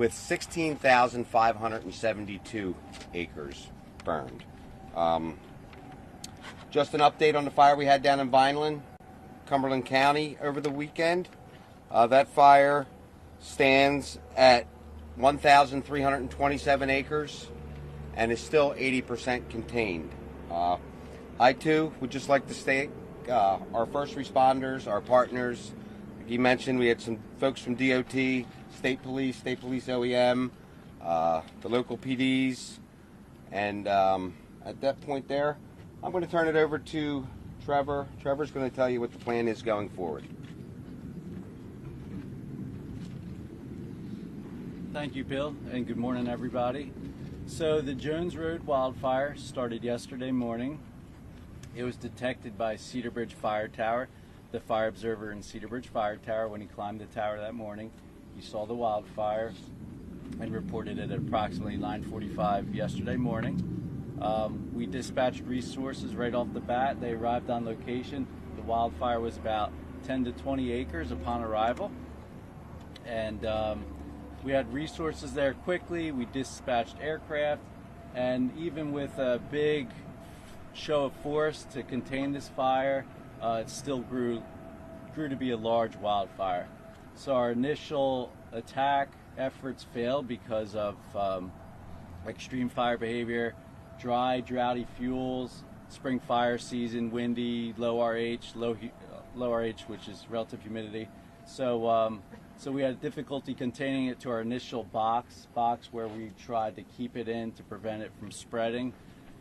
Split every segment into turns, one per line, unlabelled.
with 16,572 acres burned. Just an update on the fire we had down in Vineland, Cumberland County over the weekend. That fire stands at 1,327 acres and is still 80% contained. I too would just like to thank our first responders, our partners. Like you mentioned, we had some folks from DOT, State Police OEM, the local PDs, and at that point there, I'm going to turn it over to Trevor. Trevor's going to tell you what the plan is going forward.
Thank you, Bill, and good morning, everybody. So the Jones Road wildfire started yesterday morning. It was detected by Cedar Bridge Fire Tower. The fire observer in Cedar Bridge Fire Tower, when he climbed the tower that morning, he saw the wildfire and reported it at approximately 9:45 yesterday morning. We dispatched resources right off the bat. They arrived on location. The wildfire was about 10 to 20 acres upon arrival. And we had resources there quickly. We dispatched aircraft, and even with a big show of force to contain this fire, it still grew to be a large wildfire. So our initial attack efforts failed because of extreme fire behavior, dry, droughty fuels, spring fire season, windy, low RH, which is relative humidity. So we had difficulty containing it to our initial box where we tried to keep it in to prevent it from spreading.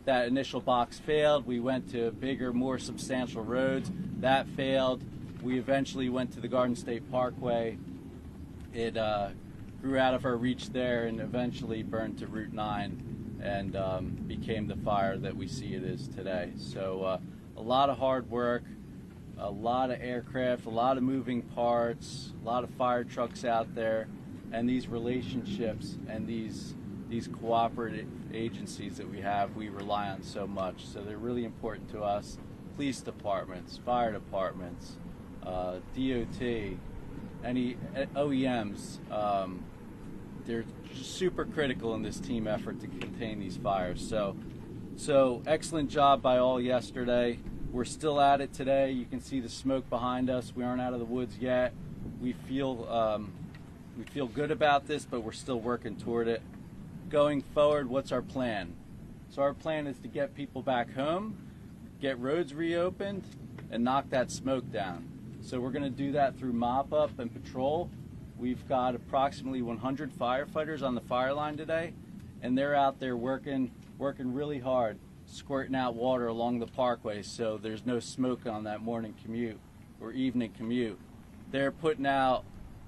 That initial box failed. We went to bigger, more substantial roads. That failed. We eventually went to the Garden State Parkway. It grew out of our reach there and eventually burned to Route 9 and became the fire that we see it is today. So a lot of hard work, a lot of aircraft, a lot of moving parts, a lot of fire trucks out there, and these relationships and these cooperative agencies that we rely on so much. So they're really important to us. Police departments, fire departments, DOT, any OEMs, they're super critical in this team effort to contain these fires. So excellent job by all yesterday. We're still at it today. You can see the smoke behind us. We aren't out of the woods yet. We feel good about this, but we're still working toward it. Going forward, what's our plan? So our plan is to get people back home, get roads reopened, and knock that smoke down. So we're going to do that through mop-up and patrol. We've got approximately 100 firefighters on the fire line today, and they're out there working really hard, squirting out water along the parkway so there's no smoke on that morning commute or evening commute. They're putting out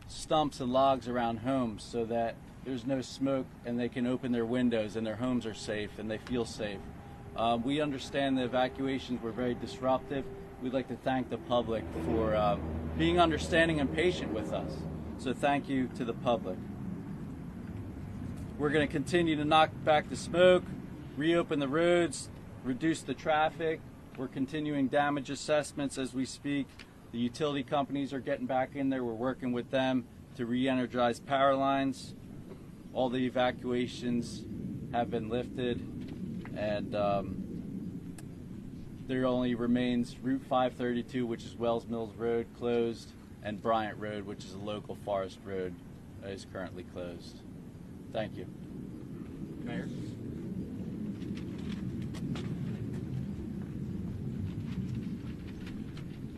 stumps and logs around homes so that there's no smoke and they can open their windows and their homes are safe and they feel safe. We understand the evacuations were very disruptive. We'd like to thank the public for being understanding and patient with us. So thank you to the public. We're going to continue to knock back the smoke, reopen the roads, reduce the traffic. We're continuing damage assessments as we speak. The utility companies are getting back in there. We're working with them to re-energize power lines. All the evacuations have been lifted, and there only remains Route 532, which is Wells Mills Road, closed, and Bryant Road, which is a local forest road, is currently closed. Thank you.
Mayor.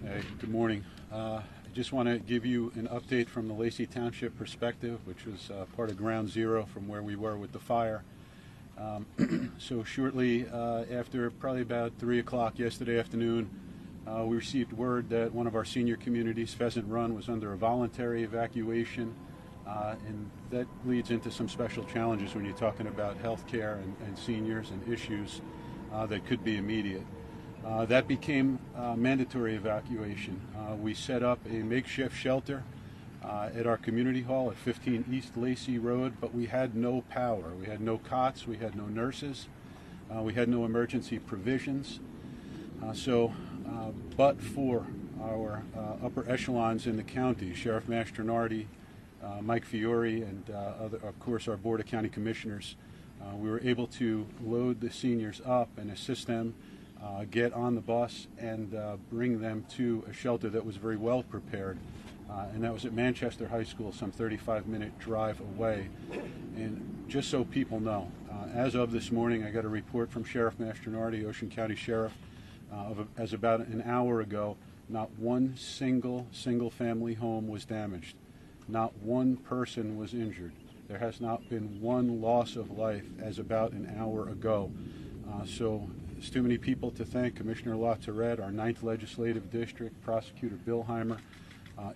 Hey, good morning. I just want to give you an update from the Lacey Township perspective, which was part of ground zero from where we were with the fire. So shortly after probably about 3 o'clock yesterday afternoon, we received word that one of our senior communities, Pheasant Run, was under a voluntary evacuation, and that leads into some special challenges when you're talking about health care and seniors and issues that could be immediate. That became mandatory evacuation. We set up a makeshift shelter at our community hall at 15 East Lacey Road, but we had no power. We had no cots, we had no nurses, we had no emergency provisions. But for our upper echelons in the county, Sheriff Mastronardi, Mike Fiore, and of course our Board of County Commissioners. We were able to load the seniors up and assist them get on the bus and bring them to a shelter that was very well prepared. And that was at Manchester High School, some 35-minute drive away. And just so people know, as of this morning, I got a report from Sheriff Mastronardi, Ocean County Sheriff, as about an hour ago, not one single family home was damaged. Not one person was injured. There has not been one loss of life as about an hour ago. So there's too many people to thank. Commissioner LaTourette, our 9th Legislative District, Prosecutor Billheimer,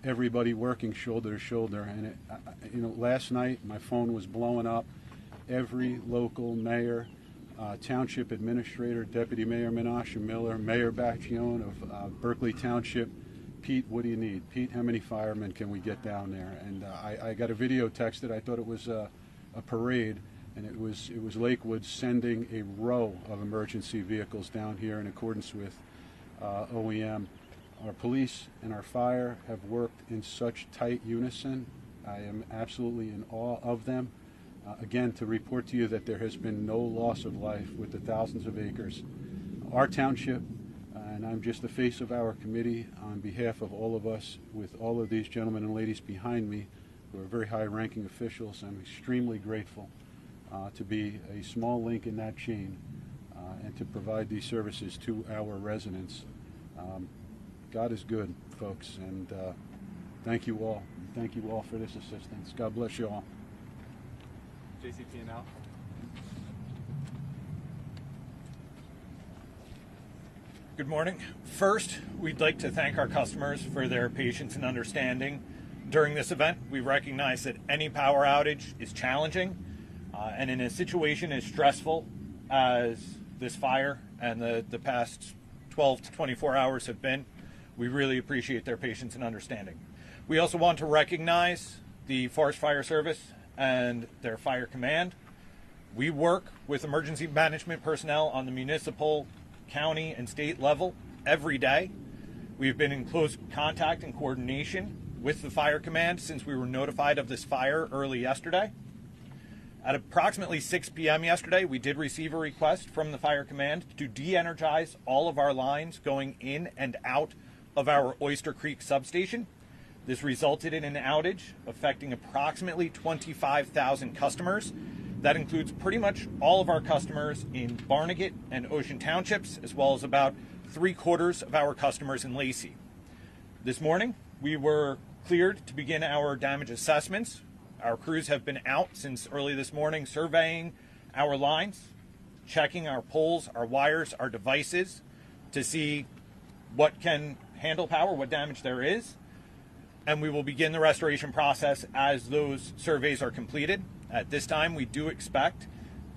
everybody working shoulder to shoulder. And last night my phone was blowing up. Every local mayor, township administrator, Deputy Mayor Menashe Miller, Mayor Bacchione of Berkeley Township. Pete, what do you need? Pete, how many firemen can we get down there? And I got a video texted. I thought it was a parade, and it was Lakewood sending a row of emergency vehicles down here in accordance with OEM. Our police and our fire have worked in such tight unison. I am absolutely in awe of them. Again, to report to you that there has been no loss of life with the thousands of acres. Our township, and I'm just the face of our committee on behalf of all of us, with all of these gentlemen and ladies behind me who are very high-ranking officials. I'm extremely grateful to be a small link in that chain and to provide these services to our residents. God is good, folks, and thank you all. Thank you all for this assistance. God bless you all.
JCP&L. Good morning. First, we'd like to thank our customers for their patience and understanding during this event. We recognize that any power outage is challenging, and in a situation as stressful as this fire and the past 12 to 24 hours have been, we really appreciate their patience and understanding. We also want to recognize the Forest Fire Service and their fire command. We work with emergency management personnel on the municipal, county, and state level every day. We've been in close contact and coordination with the fire command since we were notified of this fire early yesterday. At approximately 6 p.m. yesterday, we did receive a request from the fire command to de-energize all of our lines going in and out of our Oyster Creek substation. This resulted in an outage affecting approximately 25,000 customers. That includes pretty much all of our customers in Barnegat and Ocean Townships, as well as about 3/4 of our customers in Lacey. This morning, we were cleared to begin our damage assessments. Our crews have been out since early this morning surveying our lines, checking our poles, our wires, our devices to see what can handle power, what damage there is. And we will begin the restoration process as those surveys are completed. At this time, we do expect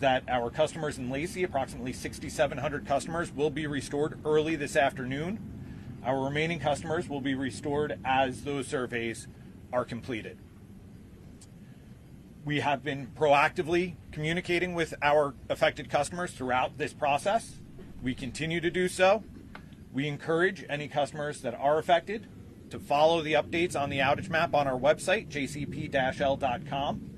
that our customers in Lacey, approximately 6,700 customers, will be restored early this afternoon. Our remaining customers will be restored as those surveys are completed. We have been proactively communicating with our affected customers throughout this process. We continue to do so. We encourage any customers that are affected to follow the updates on the outage map on our website, jcp-l.com.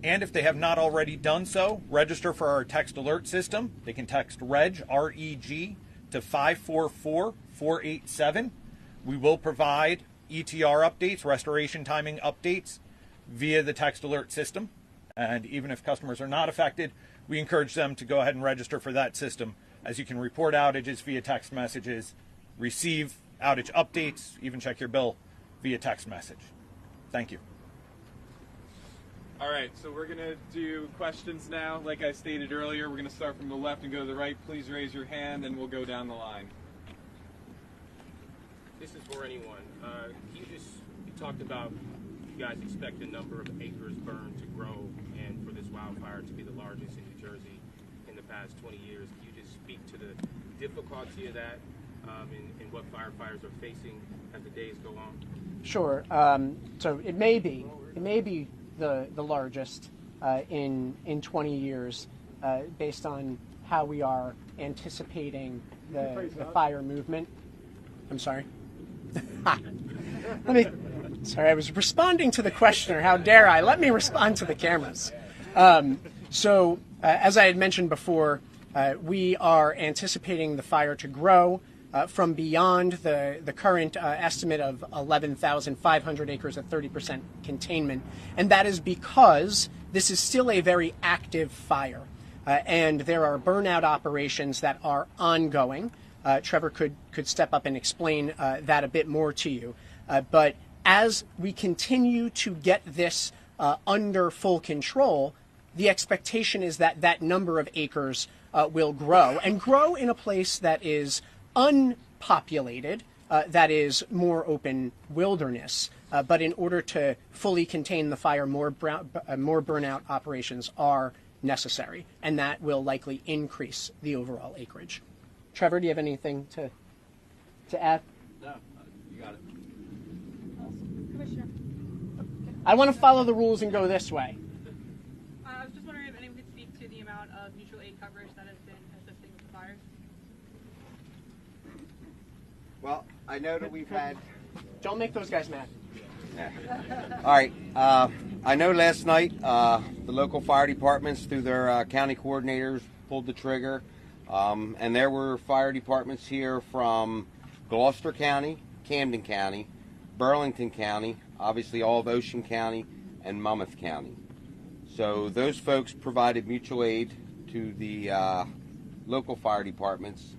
And if they have not already done so, register for our text alert system. They can text REG, R-E-G, to 544-487. We will provide ETR updates, restoration timing updates, via the text alert system. And even if customers are not affected, we encourage them to go ahead and register for that system, as you can report outages via text messages, receive outage updates, even check your bill via text message. Thank you.
All right, so we're going to do questions now. Like I stated earlier, we're going to start from the left and go to the right. Please raise your hand and we'll go down the line.
This is for anyone. You talked about you guys expect the number of acres burned to grow and for this wildfire to be the largest in New Jersey in the past 20 years. Can you just speak to the difficulty of that and what firefighters are facing as the days go on?
Sure. So it may be the largest in 20 years based on how we are anticipating the fire movement. I'm sorry. Sorry, I was responding to the questioner. How dare I? Let me respond to the cameras. As I had mentioned before, we are anticipating the fire to grow from beyond the current estimate of 11,500 acres at 30% containment. And that is because this is still a very active fire. And there are burnout operations that are ongoing. Trevor could step up and explain that a bit more to you. But as we continue to get this under full control, the expectation is that that number of acres will grow, and grow in a place that is unpopulated, that is more open wilderness. But in order to fully contain the fire, more burnout operations are necessary, and that will likely increase the overall acreage. Trevor, do you have anything to add?
No, you got it.
Commissioner.
I want to follow the rules and go this way.
I was just wondering if anyone could speak to the amount of mutual aid coverage that has been assisting with the fires.
Well, I know that we've had...
Don't make those guys mad.
Yeah. All right. I know last night the local fire departments, through their county coordinators, pulled the trigger. And there were fire departments here from Gloucester County, Camden County, Burlington County, obviously all of Ocean County, and Monmouth County. So those folks provided mutual aid to the local fire departments,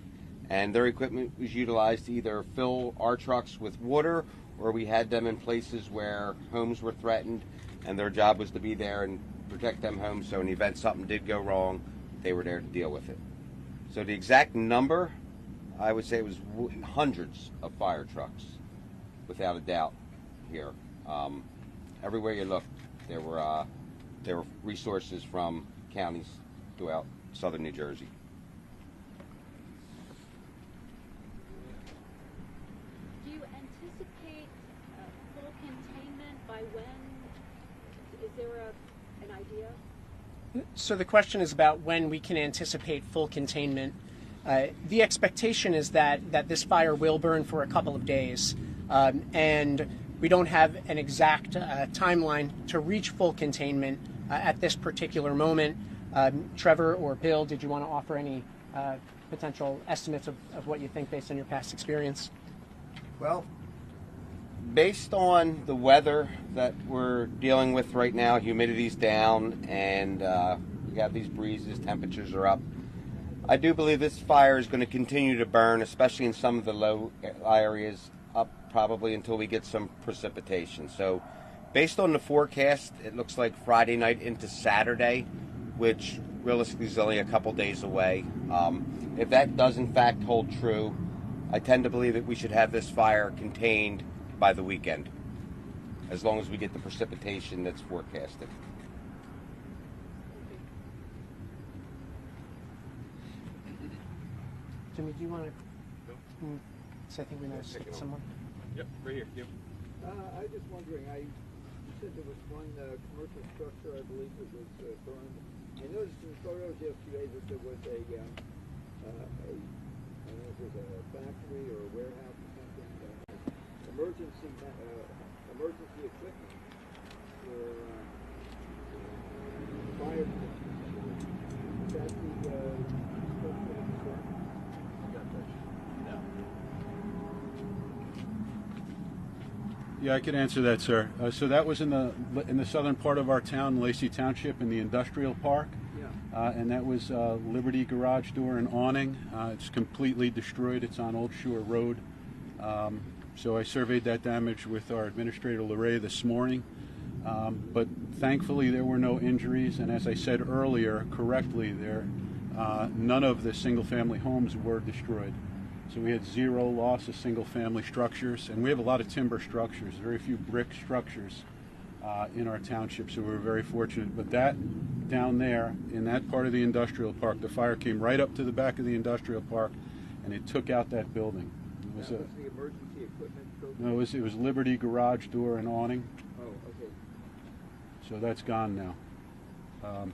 and their equipment was utilized to either fill our trucks with water, or we had them in places where homes were threatened, and their job was to be there and protect them homes, so in the event something did go wrong, they were there to deal with it. So the exact number, I would say it was hundreds of fire trucks, without a doubt, here. Everywhere you looked, there were resources from counties throughout southern New Jersey.
Do you anticipate full containment by when? Is there an idea?
So the question is about when we can anticipate full containment. The expectation is that this fire will burn for a couple of days, and we don't have an exact timeline to reach full containment at this particular moment. Trevor or Bill, did you want to offer any potential estimates of what you think based on your past experience?
Well, based on the weather that we're dealing with right now, humidity's down, and we got these breezes, temperatures are up. I do believe this fire is going to continue to burn, especially in some of the low areas, up probably until we get some precipitation. So based on the forecast, it looks like Friday night into Saturday, which realistically is only a couple days away. If that does in fact hold true, I tend to believe that we should have this fire contained by the weekend, as long as we get the precipitation that's forecasted.
Jimmy, do you want to? So I think we might have skipped someone.
Yep, right here. Yep.
I was just wondering, you said there was one commercial structure, I believe, that was burned. I noticed in the photos yesterday that there was I don't know if it was a factory or a warehouse or something, emergency equipment for fire protection. Is that the structure?
Yeah, I could answer that, sir. So that was in the southern part of our town, Linsey Township, in the industrial park.
Yeah.
And that was Liberty garage door and awning. It's completely destroyed. It's on Old Shore Road. So I surveyed that damage with our administrator, Larray, this morning. But thankfully there were no injuries. And as I said earlier, correctly, none of the single-family homes were destroyed. So we had zero loss of single-family structures, and we have a lot of timber structures, very few brick structures in our township, so we were very fortunate. But that down there, in that part of the industrial park, the fire came right up to the back of the industrial park, and it took out that building. It was
the emergency equipment building?
No, it was Liberty garage door and awning.
Oh, okay.
So that's gone now.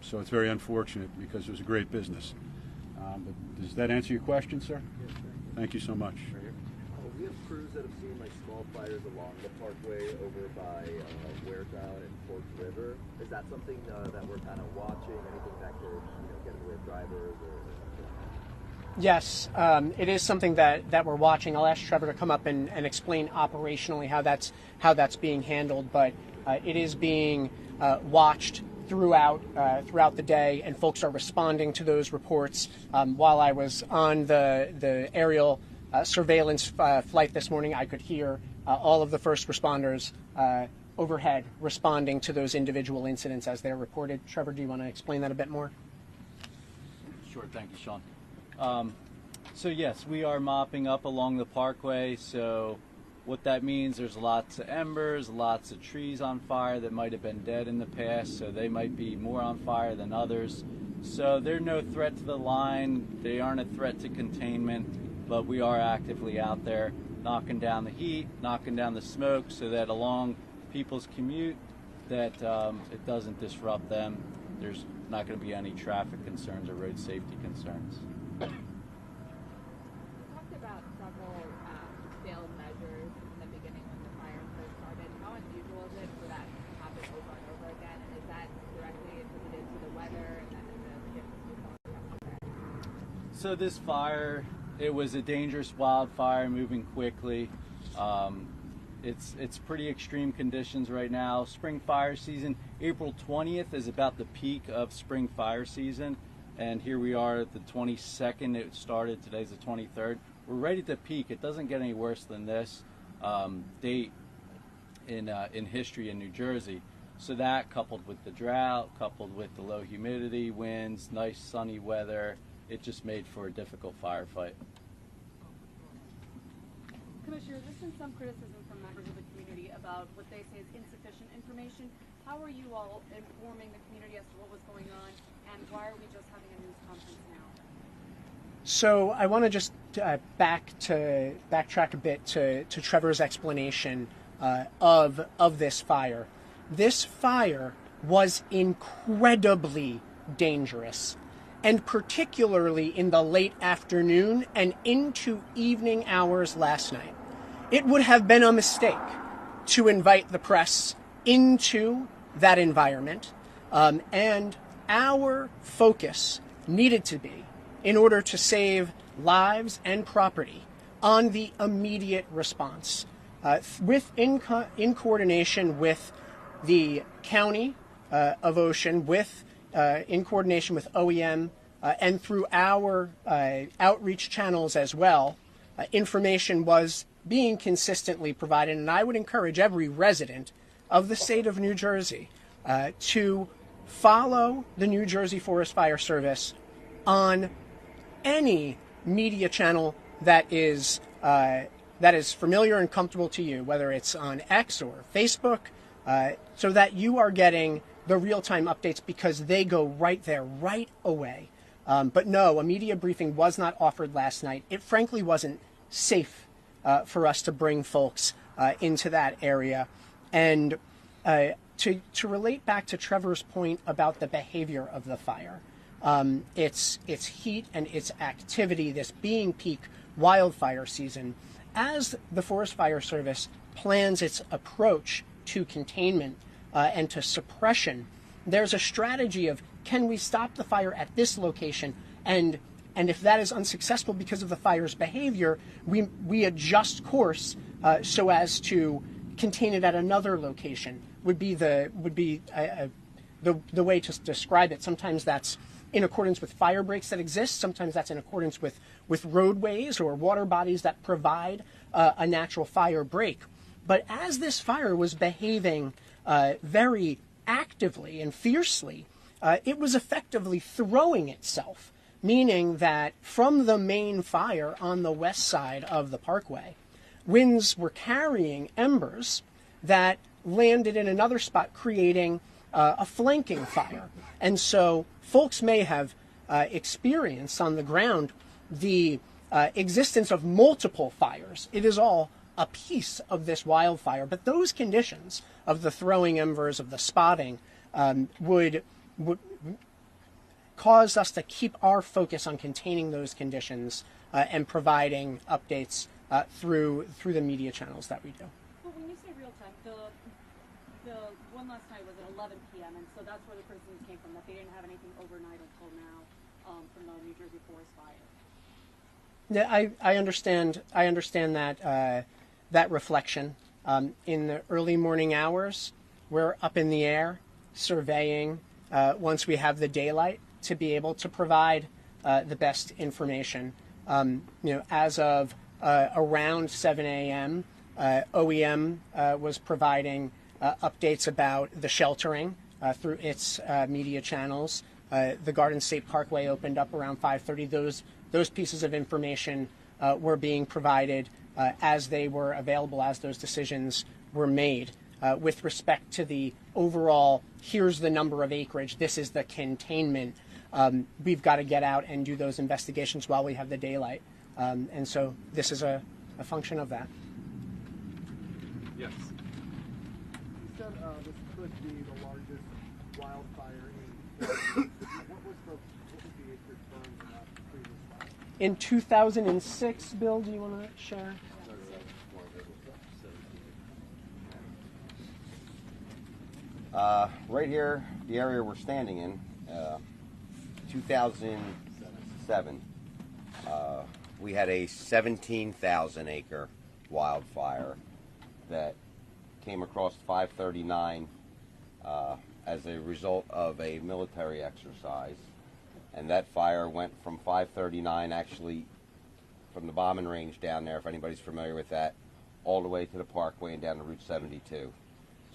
So it's very unfortunate because it was a great business. But does that answer your question, sir?
Yes, thank you.
Thank you so much.
Oh, we have
crews that have seen like small fires along the parkway over by Waretown and Forks River. Is that something that we're kind of watching? Anything that could get in the way of drivers or something like that?
Yes, it is something that we're watching. I'll ask Trevor to come up and explain operationally how that's being handled, but it is being watched throughout the day, and folks are responding to those reports. While I was on the aerial surveillance flight this morning, I could hear all of the first responders overhead responding to those individual incidents as they're reported. Trevor, do you want to explain that a bit more?
Sure, thank you, Sean. So yes, we are mopping up along the parkway. So what that means, there's lots of embers, lots of trees on fire that might have been dead in the past, so they might be more on fire than others. So they're no threat to the line, they aren't a threat to containment, but we are actively out there knocking down the heat, knocking down the smoke, so that along people's commute, that it doesn't disrupt them. There's not going to be any traffic concerns or road safety concerns.
You talked about several failed measures in the beginning when the fire first started. How unusual is it for that to happen over and over again? And is that directly attributed to the weather and then the conditions we saw yesterday?
So this fire, it was a dangerous wildfire moving quickly. It's pretty extreme conditions right now. Spring fire season, April 20th is about the peak of spring fire season. And here we are at the 22nd, it started, today's the 23rd. We're ready to peak. It doesn't get any worse than this date in history in New Jersey. So that, coupled with the drought, coupled with the low humidity, winds, nice sunny weather, it just made for a difficult firefight.
Commissioner, there's been some criticism from members of the community about what they say is insufficient information. How are you all informing the community as to what was going on, and why are we just having a news conference now?
So I want to just backtrack a bit to Trevor's explanation of this fire. This fire was incredibly dangerous, and particularly in the late afternoon and into evening hours last night. It would have been a mistake to invite the press into that environment, and our focus needed to be, in order to save lives and property, on the immediate response, in coordination with the County of Ocean, in coordination with OEM, and through our outreach channels as well. Information was being consistently provided, and I would encourage every resident of the state of New Jersey to follow the New Jersey Forest Fire Service on any media channel that is familiar and comfortable to you, whether it's on X or Facebook, so that you are getting the real-time updates, because they go right there, right away. But no, a media briefing was not offered last night. It frankly wasn't safe for us to bring folks into that area. And to relate back to Trevor's point about the behavior of the fire, its heat and its activity, this being peak wildfire season, as the Forest Fire Service plans its approach to containment and to suppression, there's a strategy of, can we stop the fire at this location, and if that is unsuccessful because of the fire's behavior, we adjust course so as to contain it at another location. Would be the way to describe it. Sometimes that's in accordance with fire breaks that exist. Sometimes that's in accordance with roadways or water bodies that provide a natural fire break. But as this fire was behaving very actively and fiercely, it was effectively throwing itself, meaning that from the main fire on the west side of the parkway, winds were carrying embers that landed in another spot, creating a flanking fire. And so folks may have experienced on the ground the existence of multiple fires. It is all a piece of this wildfire, but those conditions of the throwing embers, of the spotting, would cause us to keep our focus on containing those conditions and providing updates through the media channels that we do.
But when you say real time, the one last night was at 11 p.m. and so that's where the criticisms came from, that they didn't have anything overnight until now from the New Jersey forest fire.
Yeah, I understand that reflection. In the early morning hours, we're up in the air surveying once we have the daylight to be able to provide the best information. As of around 7 a.m., OEM was providing updates about the sheltering through its media channels. The Garden State Parkway opened up around 5:30. Those pieces of information were being provided as they were available, as those decisions were made. With respect to the overall, here's the number of acreage, this is the containment, we've got to get out and do those investigations while we have the daylight. And so this is a function of that.
Yes.
You said this could be the largest wildfire in what was the acreage burned in that previous fire?
In 2006, Bill, do you want to share?
Right here, the area we're standing in, 2007, we had a 17,000 acre wildfire that came across 539 as a result of a military exercise. And that fire went from 539, actually, from the bombing range down there, if anybody's familiar with that, all the way to the Parkway and down to Route 72.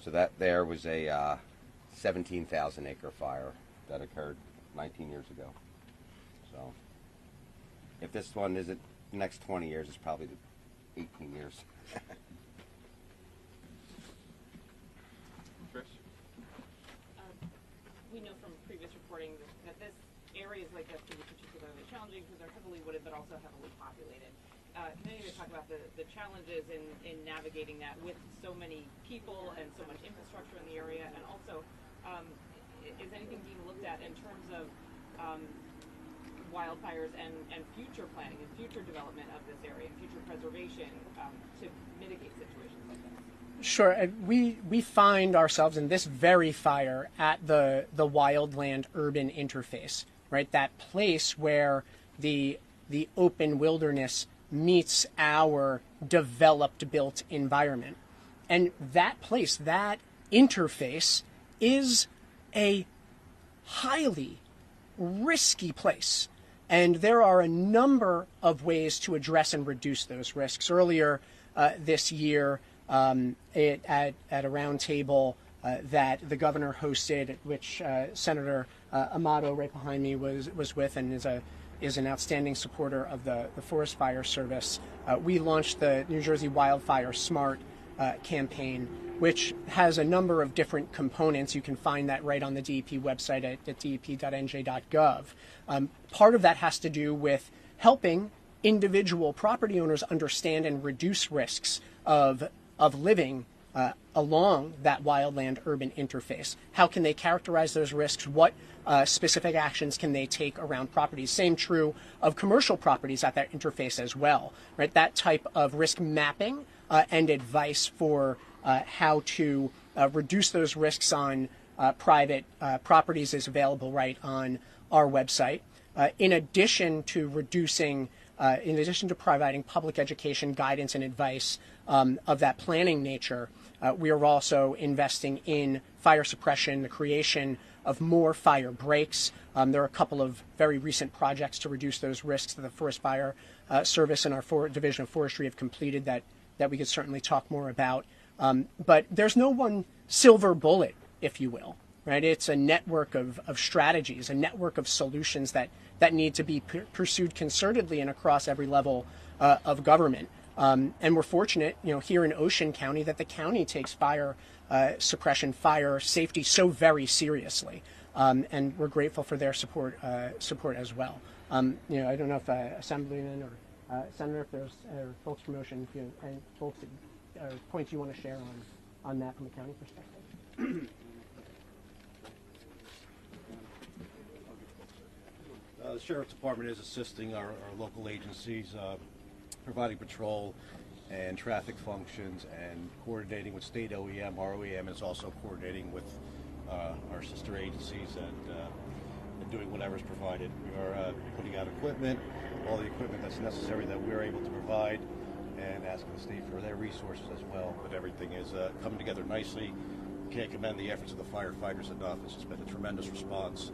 So that there was a 17,000 acre fire that occurred 19 years ago. So if this one isn't the next 20 years, it's probably the 18 years.
Trish?
We know from previous reporting that this areas like this can be particularly challenging because they're heavily wooded but also heavily populated. Can you talk about the challenges in navigating that with so many people and so much infrastructure in the area, and also is anything being looked at in terms of wildfires and future planning and future development of this area, future preservation to mitigate situations like this?
Sure. We find ourselves in this very fire at the wildland-urban interface, right? That place where the open wilderness meets our developed built environment. And that place, that interface, is a highly risky place. And there are a number of ways to address and reduce those risks. Earlier this year, at a roundtable that the governor hosted, which Senator Amato, right behind me, was with, and is an outstanding supporter of the Forest Fire Service. We launched the New Jersey Wildfire Smart campaign, which has a number of different components. You can find that right on the DEP website at dep.nj.gov. Part of that has to do with helping individual property owners understand and reduce risks of living along that wildland-urban interface. How can they characterize those risks? What specific actions can they take around properties? Same true of commercial properties at that interface as well, right? That type of risk mapping and advice for how to reduce those risks on private properties is available right on our website. In addition to providing public education, guidance, and advice of that planning nature, we are also investing in fire suppression, the creation of more fire breaks. There are a couple of very recent projects to reduce those risks that the Forest Fire Service and our Division of Forestry have completed that we could certainly talk more about. But there's no one silver bullet, if you will, right? It's a network of strategies, a network of solutions that need to be pursued concertedly and across every level of government. And we're fortunate, here in Ocean County, that the county takes fire suppression, fire safety so very seriously, and we're grateful for their support as well. I don't know if Assemblyman or Senator, if there's folks from Ocean, and folks points you want to share on that from a county perspective.
The Sheriff's Department is assisting our local agencies providing patrol and traffic functions and coordinating with state OEM. Our OEM is also coordinating with our sister agencies and doing whatever's provided. We are putting out equipment, all the equipment that's necessary that we're able to provide, and asking the state for their resources as well. But everything is coming together nicely. Can't commend the efforts of the firefighters enough. It's just been a tremendous response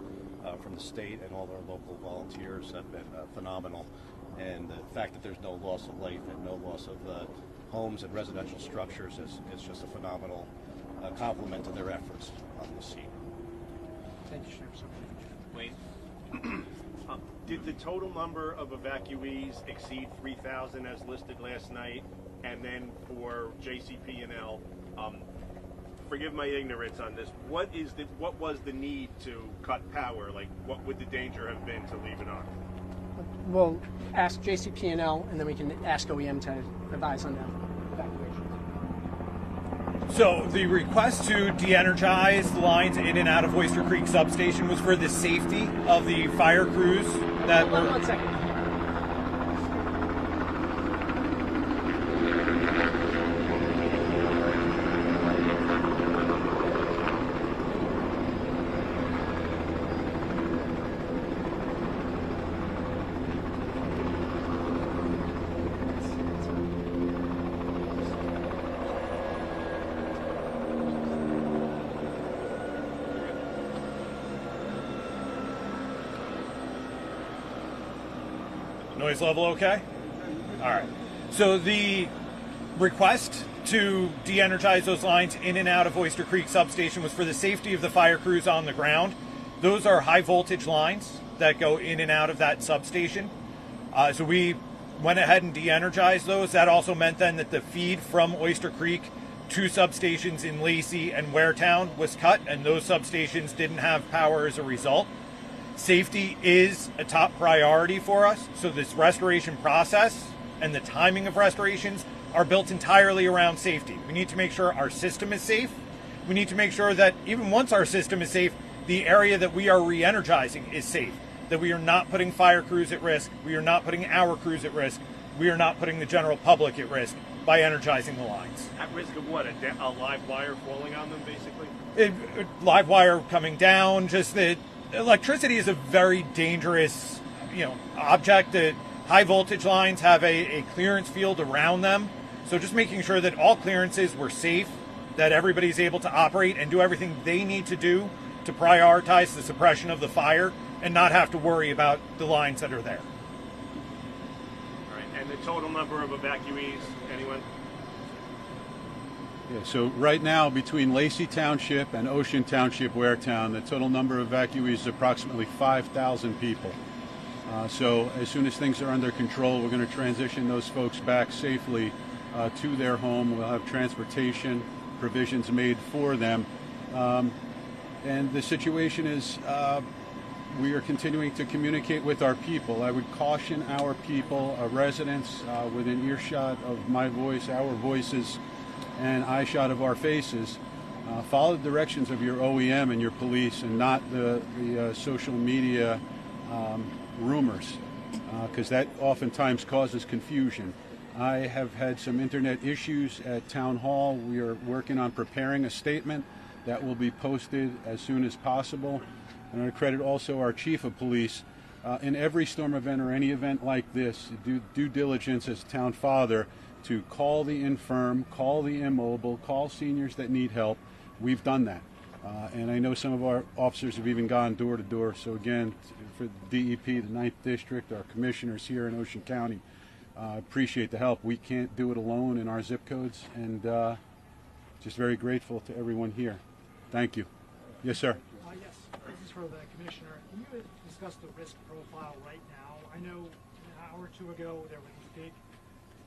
from the state, and all our local volunteers have been phenomenal. And the fact that there's no loss of life and no loss of homes and residential structures is just a phenomenal compliment to their efforts on the scene.
Thank you, Sheriff.
Wayne?
Did the total number of evacuees exceed 3,000 as listed last night? And then for JCP&L, forgive my ignorance on this, what was the need to cut power? Like, what would the danger have been to leave it on?
We'll ask JCP&L, and then we can ask OEM to advise on that evacuation.
So the request to de-energize the lines in and out of Oyster Creek substation was for the safety of the fire crews that were...
One second.
Noise level okay? All right. So the request to de-energize those lines in and out of Oyster Creek substation was for the safety of the fire crews on the ground. Those are high voltage lines that go in and out of that substation. So we went ahead and de-energized those. That also meant then that the feed from Oyster Creek to substations in Lacey and Waretown was cut, and those substations didn't have power as a result. Safety is a top priority for us, so this restoration process and the timing of restorations are built entirely around safety. We need to make sure our system is safe. We need to make sure that even once our system is safe, the area that we are re-energizing is safe, that we are not putting fire crews at risk, we are not putting our crews at risk, we are not putting the general public at risk by energizing the lines.
At risk of what? A live wire falling on them, basically?
Live wire coming down, just that electricity is a very dangerous, object. That high voltage lines have a clearance field around them. So just making sure that all clearances were safe, that everybody's able to operate and do everything they need to do to prioritize the suppression of the fire and not have to worry about the lines that are there.
All right. And the total number of evacuees, anyone?
Yeah, so right now, between Lacey Township and Ocean Township, Waretown, the total number of evacuees is approximately 5,000 people. So as soon as things are under control, we're going to transition those folks back safely to their home. We'll have transportation provisions made for them. And the situation is we are continuing to communicate with our people. I would caution our people, our residents, within earshot of my voice, our voices, and eyeshot of our faces, follow the directions of your OEM and your police, and not the social media rumors, because that oftentimes causes confusion. I have had some internet issues at Town Hall. We are working on preparing a statement that will be posted as soon as possible. And I credit also our chief of police. In every storm event or any event like this, do due diligence as town father to call the infirm, call the immobile, call seniors that need help. We've done that. And I know some of our officers have even gone door to door. So again, for DEP, the 9th District, our commissioners here in Ocean County, appreciate the help. We can't do it alone in our zip codes, and just very grateful to everyone here. Thank you. Yes, sir.
Yes, this is for the commissioner. Can you discuss the risk profile right now? I know an hour or two ago there were these big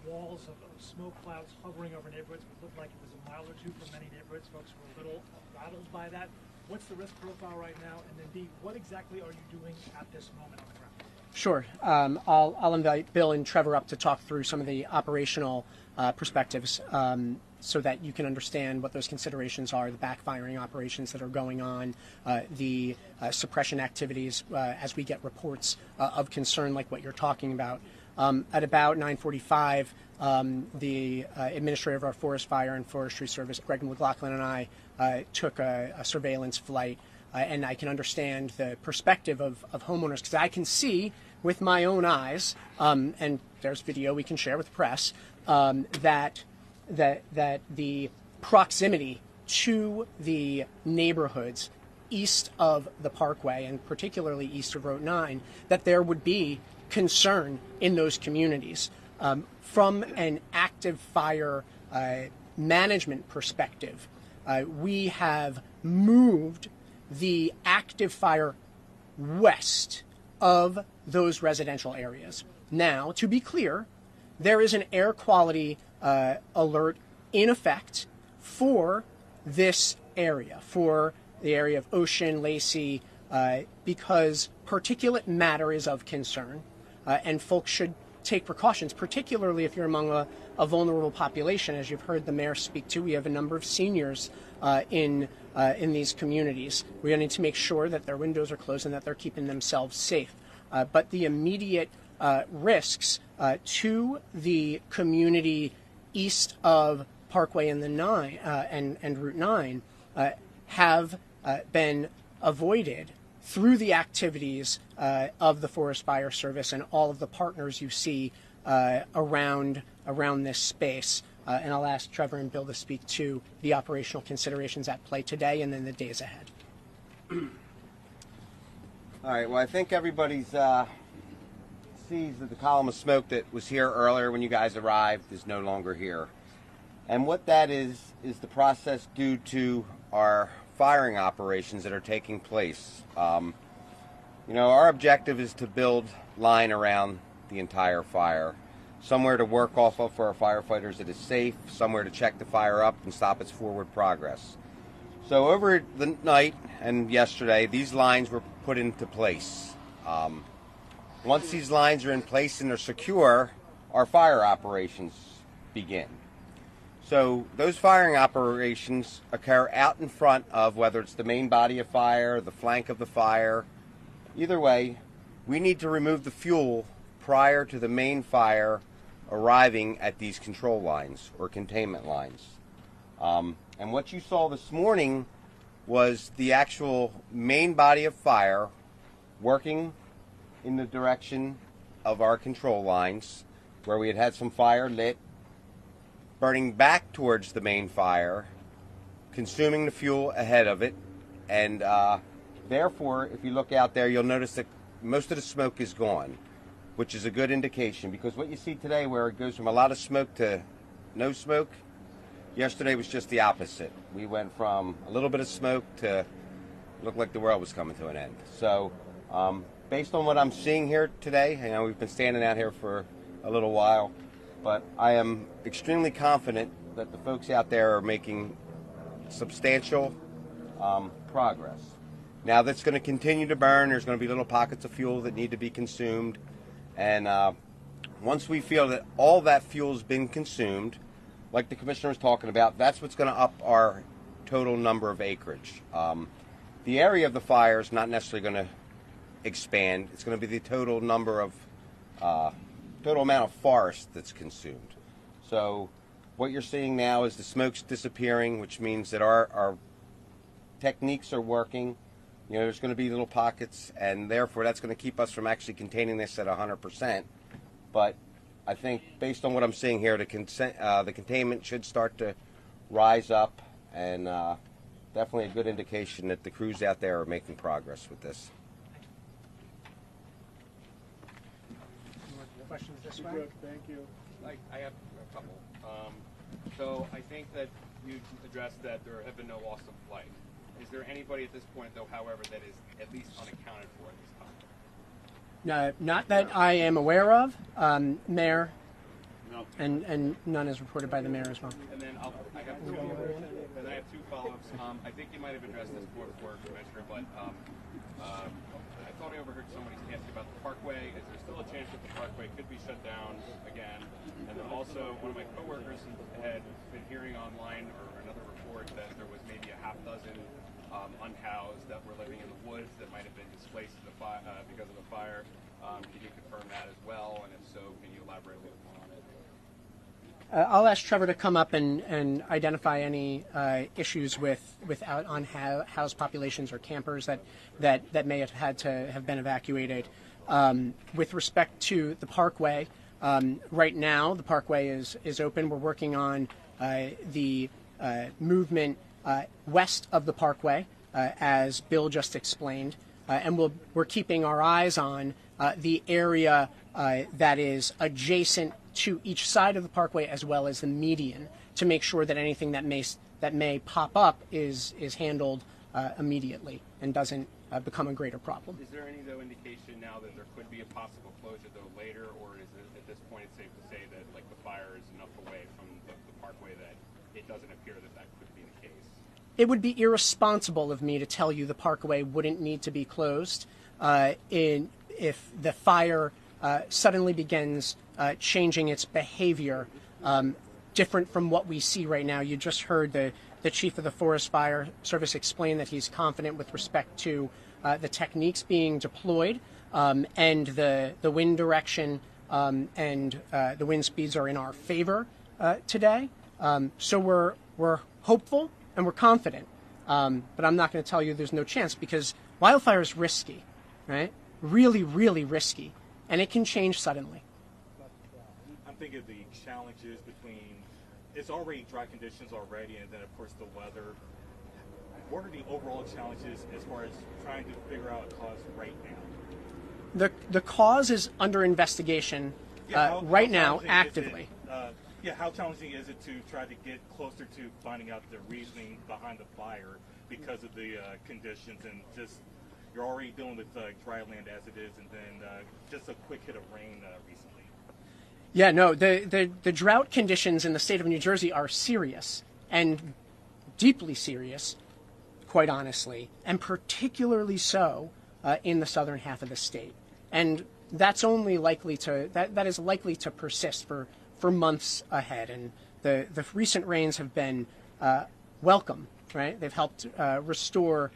walls of smoke clouds hovering over neighborhoods. It looked like it was a mile or two from many neighborhoods. Folks were a little rattled by that. What's the risk profile right now? And then B, what exactly are you doing at this moment on the ground?
Sure. I'll invite Bill and Trevor up to talk through some of the operational perspectives so that you can understand what those considerations are, the backfiring operations that are going on, the suppression activities as we get reports of concern like what you're talking about. At about 9:45, the administrator of our Forest Fire and Forestry Service, Greg McLaughlin, and I took a surveillance flight. And I can understand the perspective of homeowners, because I can see with my own eyes, and there's video we can share with the press, that the proximity to the neighborhoods east of the Parkway, and particularly east of Route 9, that there would be concern in those communities. From an active fire management perspective, we have moved the active fire west of those residential areas. Now, to be clear, there is an air quality alert in effect for this area, for the area of Ocean, Lacey, because particulate matter is of concern, and folks should take precautions, particularly if you're among a vulnerable population. As you've heard the mayor speak to, we have a number of seniors in these communities. We're going to need to make sure that their windows are closed and that they're keeping themselves safe. But the immediate risks to the community east of Parkway and and Route 9 have been avoided through the activities of the Forest Fire Service and all of the partners you see around this space. And I'll ask Trevor and Bill to speak to the operational considerations at play today and then the days ahead.
All right, well, I think everybody sees that the column of smoke that was here earlier when you guys arrived is no longer here. And what that is the process due to our firing operations that are taking place. You know, our objective is to build line around the entire fire. Somewhere to work off of for our firefighters that is safe, somewhere to check the fire up and stop its forward progress. So over the night and yesterday, these lines were put into place. Once these lines are in place and they're secure, our fire operations begin. So those firing operations occur out in front of, whether it's the main body of fire, the flank of the fire. Either way, we need to remove the fuel prior to the main fire arriving at these control lines or containment lines. And what you saw this morning was the actual main body of fire working in the direction of our control lines, where we had some fire lit, burning back towards the main fire, consuming the fuel ahead of it, and therefore, if you look out there, you'll notice that most of the smoke is gone, which is a good indication, because what you see today, where it goes from a lot of smoke to no smoke, yesterday was just the opposite. We went from a little bit of smoke to looked like the world was coming to an end. So based on what I'm seeing here today, you know, we've been standing out here for a little while, but I am extremely confident that the folks out there are making substantial progress. Now that's going to continue to burn. There's going to be little pockets of fuel that need to be consumed. And once we feel that all that fuel has been consumed, like the commissioner was talking about, that's what's going to up our total number of acreage. The area of the fire is not necessarily going to expand. It's going to be the total number of, total amount of forest that's consumed. So what you're seeing now is the smoke's disappearing, which means that our techniques are working. You know, there's going to be little pockets, and therefore that's going to keep us from actually containing this at 100%. But I think, based on what I'm seeing here, the containment should start to rise up, and definitely a good indication that the crews out there are making progress with this.
Questions this way?
Good, thank you. I have a couple. So I think that you addressed that there have been no loss of life. Is there anybody at this point, though, however, that is at least unaccounted for at this time?
No, not that I am aware of, Mayor.
No.
And none is reported by the mayor as well.
And then I have two follow-ups. I think you might have addressed this before, Commissioner, but I thought I overheard somebody ask about the Parkway. Is there still a chance that the Parkway could be shut down again? And then also, one of my coworkers had been hearing online or another report that there was maybe a half dozen unhoused that were living in the woods that might have been displaced in the because of the fire. Can you confirm that as well? And if so, can you elaborate a little more on it?
I'll ask Trevor to come up and identify any issues with out on house populations or campers that may have had to have been evacuated. With respect to the Parkway, right now the Parkway is open. We're working on the movement west of the Parkway, as Bill just explained, and we're keeping our eyes on the area that is adjacent to each side of the Parkway as well as the median to make sure that anything that may pop up is handled immediately and doesn't become a greater problem.
Is there any indication now that there could be a possible closure though later, or is it at this point it's safe to say that like the fire is enough away from the Parkway that it doesn't appear that could be the case?
It would be irresponsible of me to tell you the Parkway wouldn't need to be closed if the fire suddenly begins changing its behavior different from what we see right now. You just heard the chief of the Forest Fire Service explain that he's confident with respect to the techniques being deployed and the wind direction and the wind speeds are in our favor today. So we're hopeful and we're confident, but I'm not going to tell you there's no chance because wildfire is risky, right? Really, really risky, and it can change suddenly.
I'm thinking of the challenges between, it's already dry conditions already, and then of course the weather. What are the overall challenges as far as trying to figure out a cause right now?
The cause is under investigation right now, actively.
How challenging is it to try to get closer to finding out the reasoning behind the fire because of the conditions and just you're already dealing with dry land as it is, and then just a quick hit of rain recently?
Yeah, no, the drought conditions in the state of New Jersey are serious and deeply serious, quite honestly, and particularly so in the southern half of the state. And that's only likely to that is likely to persist for months ahead. And the recent rains have been welcome, right? They've helped restore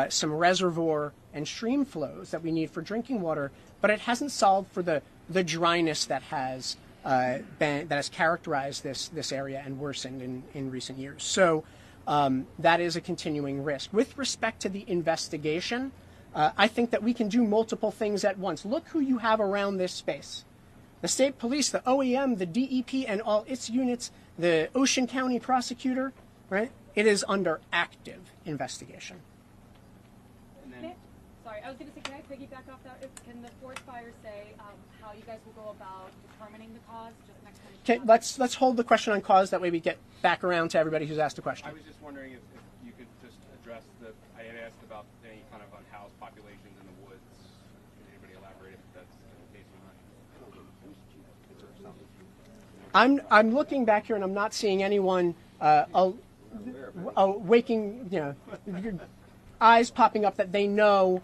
some reservoir and stream flows that we need for drinking water, but it hasn't solved for the dryness that has characterized this area and worsened in recent years. So that is a continuing risk. With respect to the investigation, I think that we can do multiple things at once. Look who you have around this space. The state police, the OEM, the DEP, and all its units, the Ocean County prosecutor, right? It is under active investigation.
Sorry, I was going to say, can I piggyback off that? Can the Forest Fire say how you guys will go about determining the cause? Just next time.
Okay, let's hold the question on cause. That way we get back around to everybody who's asked a question.
I was just wondering if you could just address I had asked about any kind of unhoused populations in the woods. Can anybody elaborate if that's the case or not?
I'm looking back here and I'm not seeing anyone waking, eyes popping up that they know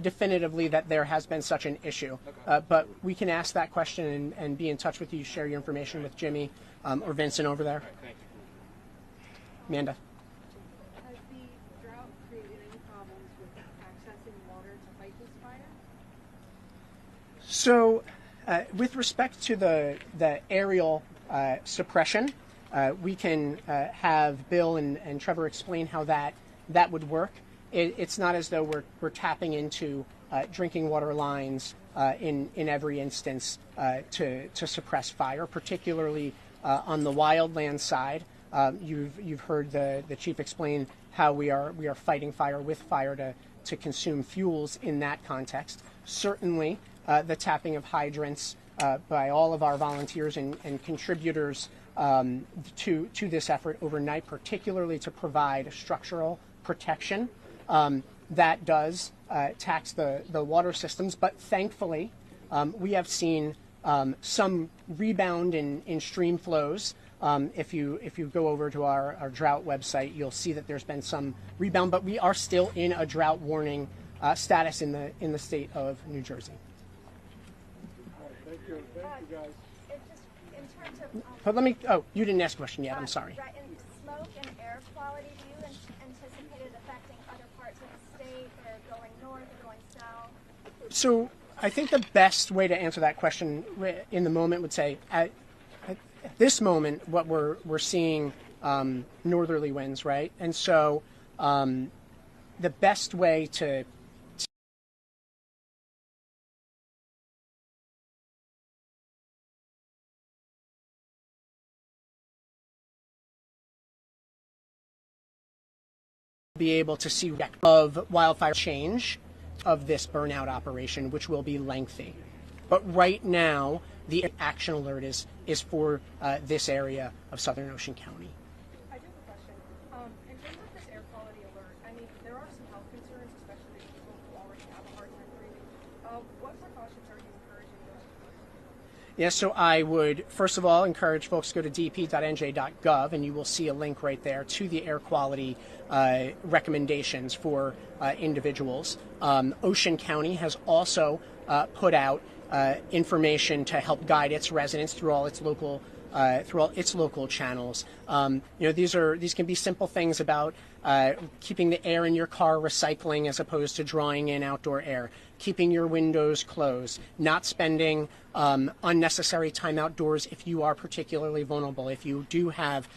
definitively that there has been such an issue. But we can ask that question and be in touch with you, share your information with Jimmy or Vincent over there.
Thank you.
Amanda.
Has the drought created any problems with accessing water to fight this fire?
So with respect to the aerial suppression, we can have Bill and Trevor explain how that would work. It's not as though we're tapping into drinking water lines in every instance to suppress fire, particularly on the wildland side. You've heard the chief explain how we are fighting fire with fire to consume fuels in that context. Certainly, the tapping of hydrants by all of our volunteers and contributors to this effort overnight, particularly to provide structural protection. That does tax the water systems, but thankfully we have seen some rebound in stream flows. If you go over to our drought website, you'll see that there's been some rebound, but we are still in a drought warning status in the state of New Jersey.
Thank you guys. Just in terms of,
But let me. Oh, you didn't ask a question yet. I'm sorry.
Right, in smoke and air quality, do you anticipate it affecting other parts of the state, or going north or going south?
So I think the best way to answer that question in the moment would say, at this moment, what we're seeing northerly winds, right? And so the best way to be able to see of wildfire change of this burnout operation, which will be lengthy. But right now, the action alert is for this area of Southern Ocean County.
I do have a question. In terms of this air quality alert, I mean, there are some health concerns, especially people who already have a hard time breathing. What precautions are you encouraging them?
Yeah, so I would, first of all, encourage folks to go to dp.nj.gov, and you will see a link right there to the air quality recommendations for individuals. Ocean County has also put out information to help guide its residents through all its local channels. These can be simple things about keeping the air in your car recycling as opposed to drawing in outdoor air, keeping your windows closed, not spending unnecessary time outdoors if you are particularly vulnerable, if you do have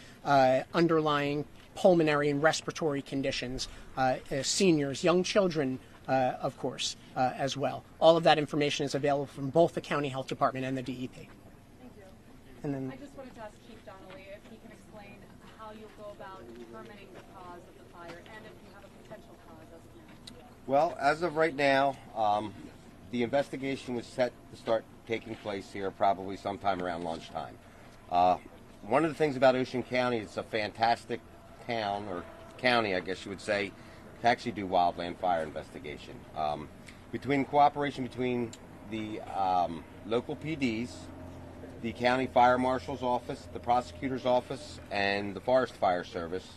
underlying pulmonary and respiratory conditions, seniors, young children, of course, as well. All of that information is available from both the County Health Department and the DEP.
Thank you.
And then
I just wanted to ask Chief Donnelly if he can explain how you'll go about determining the cause of the fire and if you have a potential cause as of now.
Well, as of right now, the investigation was set to start taking place here probably sometime around lunchtime. One of the things about Ocean County, it's a fantastic town, or county, I guess you would say, to actually do wildland fire investigation. Between cooperation between the local PDs, the county fire marshal's office, the prosecutor's office, and the Forest Fire Service,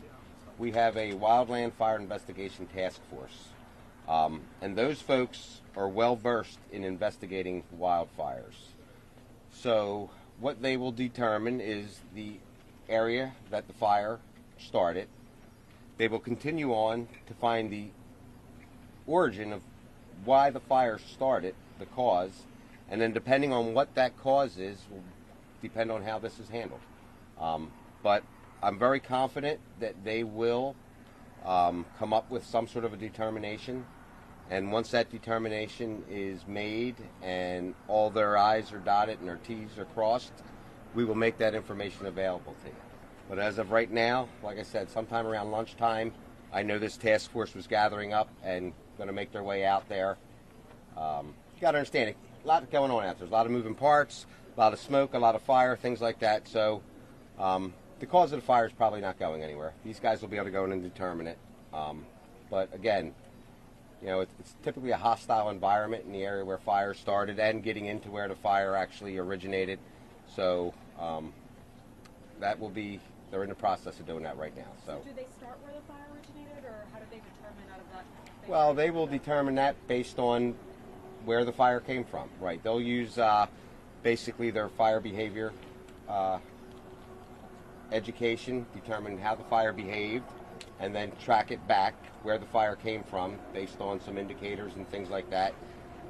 we have a wildland fire investigation task force. And those folks are well versed in investigating wildfires. So what they will determine is the area that the fire started. They will continue on to find the origin of why the fire started, the cause, and then depending on what that cause is will depend on how this is handled. But I'm very confident that they will come up with some sort of a determination, and once that determination is made and all their I's are dotted and their T's are crossed, we will make that information available to you. But as of right now, like I said, sometime around lunchtime, I know this task force was gathering up and going to make their way out there. You got to understand, a lot going on out there. There's a lot of moving parts, a lot of smoke, a lot of fire, things like that. So the cause of the fire is probably not going anywhere. These guys will be able to go in and determine it. But again, it's typically a hostile environment in the area where fire started and getting into where the fire actually originated. So that will be, they're in the process of doing that right now. So
do they start where the fire originated, or how do they determine out of that?
Well, they will determine that based on where the fire came from, right? They'll use basically their fire behavior education, determine how the fire behaved, and then track it back where the fire came from based on some indicators and things like that.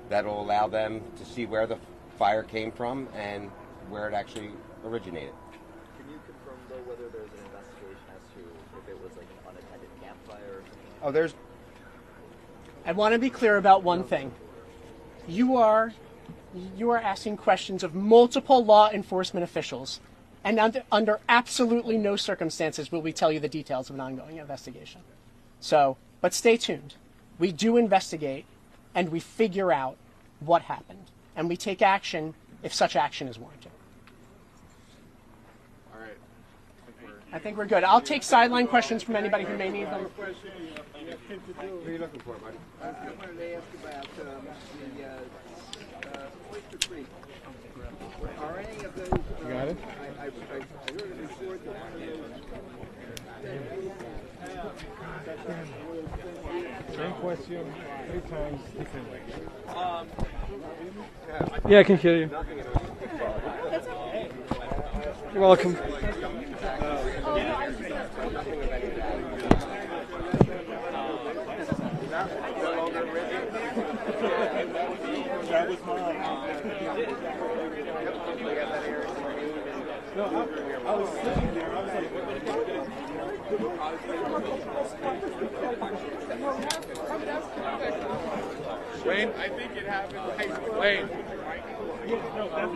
That'll allow them to see where the fire came from and where it actually originated.
Can you confirm, though, whether there's an investigation as to if it was like an unattended campfire or something?
I want to be clear about one thing. You are asking questions of multiple law enforcement officials, and under absolutely no circumstances will we tell you the details of an ongoing investigation. So, but stay tuned. We do investigate, and we figure out what happened, and we take action if such action is warranted.
All right.
I think we're good. I'll take sideline questions from anybody who may need them.
What are you looking for, buddy? I wanted to ask about the Oyster Creek. Are any of those?
You got it?
I heard a report that one of those.
Same question, 3 times, different way. Yeah, I can hear you. You're welcome.
That was mine. No, I was sitting there. I was
Wayne, I think it happened. Wayne.
No, that's